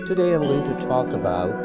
Today I'm going to talk about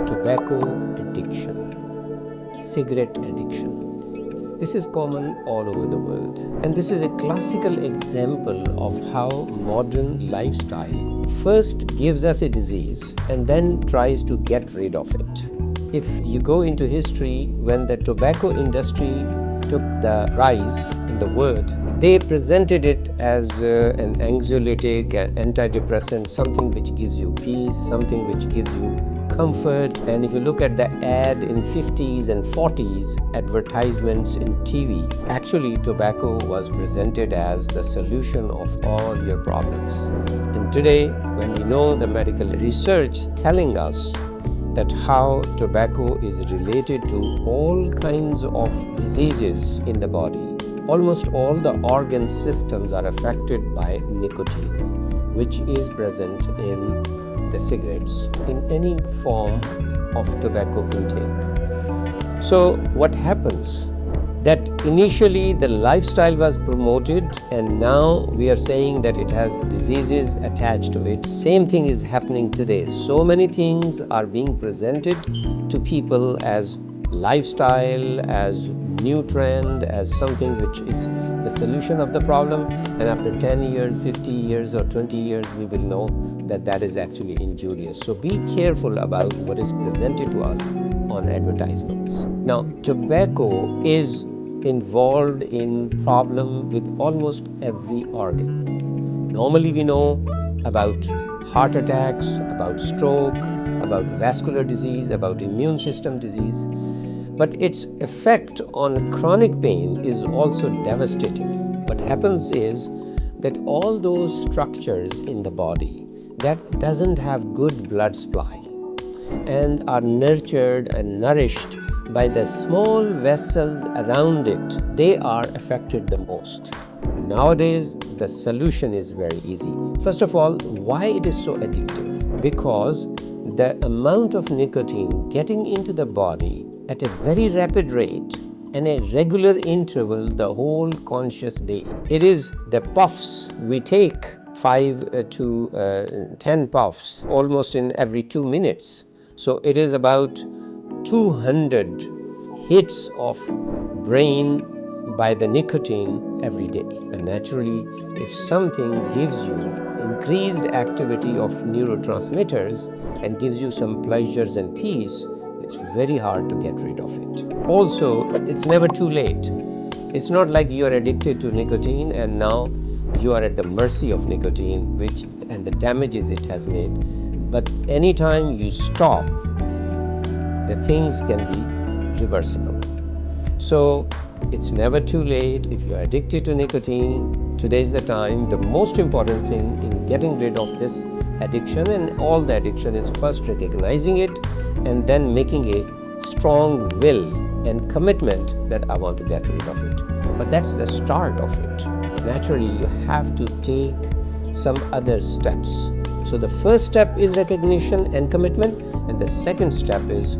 tobacco addiction, cigarette addiction. This is common all over the world, and this is a classical example of how modern lifestyle first gives us a disease and then tries to get rid of it. If you go into history, when the tobacco industry took the rise in the world, they presented it as an anxiolytic, an antidepressant, something which gives you peace, something which gives you comfort. And if you look at the ad in 50s and 40s advertisements in TV, actually tobacco was presented as the solution of all your problems. And today, when we know the medical research telling us that how tobacco is related to all kinds of diseases in the body. Almost all the organ systems are affected by nicotine, which is present in the cigarettes, in any form of tobacco intake. So what happens? That initially the lifestyle was promoted, and now we are saying that it has diseases attached to it. Same thing is happening today. So many things are being presented to people as lifestyle, as new trend, as something which is the solution of the problem, and after 10 years, 50 years or 20 years, we will know that that is actually injurious. So be careful about what is presented to us on advertisements. Now, tobacco is involved in problem with almost every organ. Normally we know about heart attacks, about stroke, about vascular disease, about immune system disease, but its effect on chronic pain is also devastating. What happens is that all those structures in the body that doesn't have good blood supply and are nurtured and nourished by the small vessels around it, they are affected the most. Nowadays, the solution is very easy. First of all, why it is so addictive? Because the amount of nicotine getting into the body at a very rapid rate and a regular interval the whole conscious day. It is the puffs we take, 5 to 10 puffs almost in every 2 minutes. So it is about 200 hits of brain by the nicotine every day. And naturally, if something gives you increased activity of neurotransmitters and gives you some pleasures and peace, it's very hard to get rid of it. Also, it's never too late. It's not like you are addicted to nicotine and now you are at the mercy of nicotine, and the damages it has made. But anytime you stop, the things can be reversible. So it's never too late. If you are addicted to nicotine, today is the time. The most important thing in getting rid of this addiction and all the addiction is first recognizing it and then making a strong will and commitment that I want to get rid of it. But that's the start of it. Naturally, you have to take some other steps. So the first step is recognition and commitment, and the second step is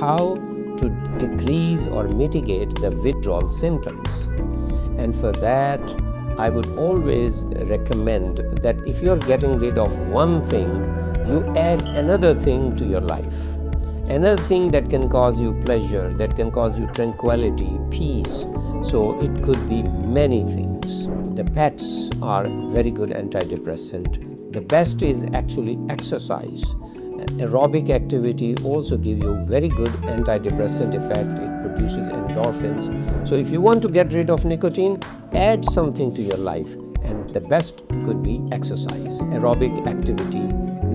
how to decrease or mitigate the withdrawal symptoms. And for that, I would always recommend that if you're getting rid of one thing, you add another thing to your life. Another thing that can cause you pleasure, that can cause you tranquility, peace. So it could be many things. The pets are very good antidepressant. The best is actually exercise. Aerobic activity also gives you very good antidepressant effect. It produces endorphins. So if you want to get rid of nicotine, add something to your life, and the best could be exercise, aerobic activity,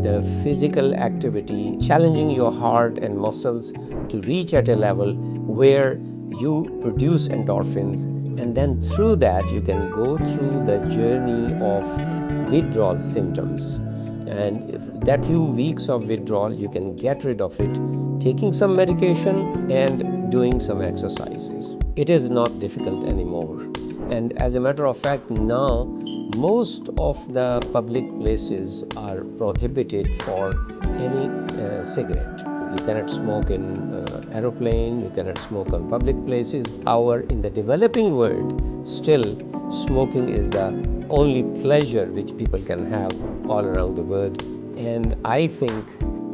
the physical activity, challenging your heart and muscles to reach at a level where you produce endorphins, and then through that you can go through the journey of withdrawal symptoms. And if that few weeks of withdrawal, you can get rid of it taking some medication and doing some exercises. It is not difficult anymore. And as a matter of fact, now most of the public places are prohibited for any cigarette. You cannot smoke in aeroplane, you cannot smoke on public places. However, in the developing world, still smoking is the only pleasure which people can have all around the world. And I think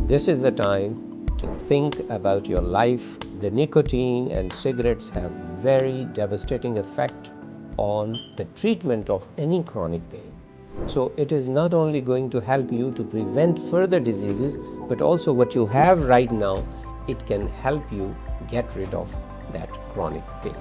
this is the time to think about your life. The nicotine and cigarettes have very devastating effect on the treatment of any chronic pain. So it is not only going to help you to prevent further diseases, but also what you have right now, it can help you get rid of that chronic pain.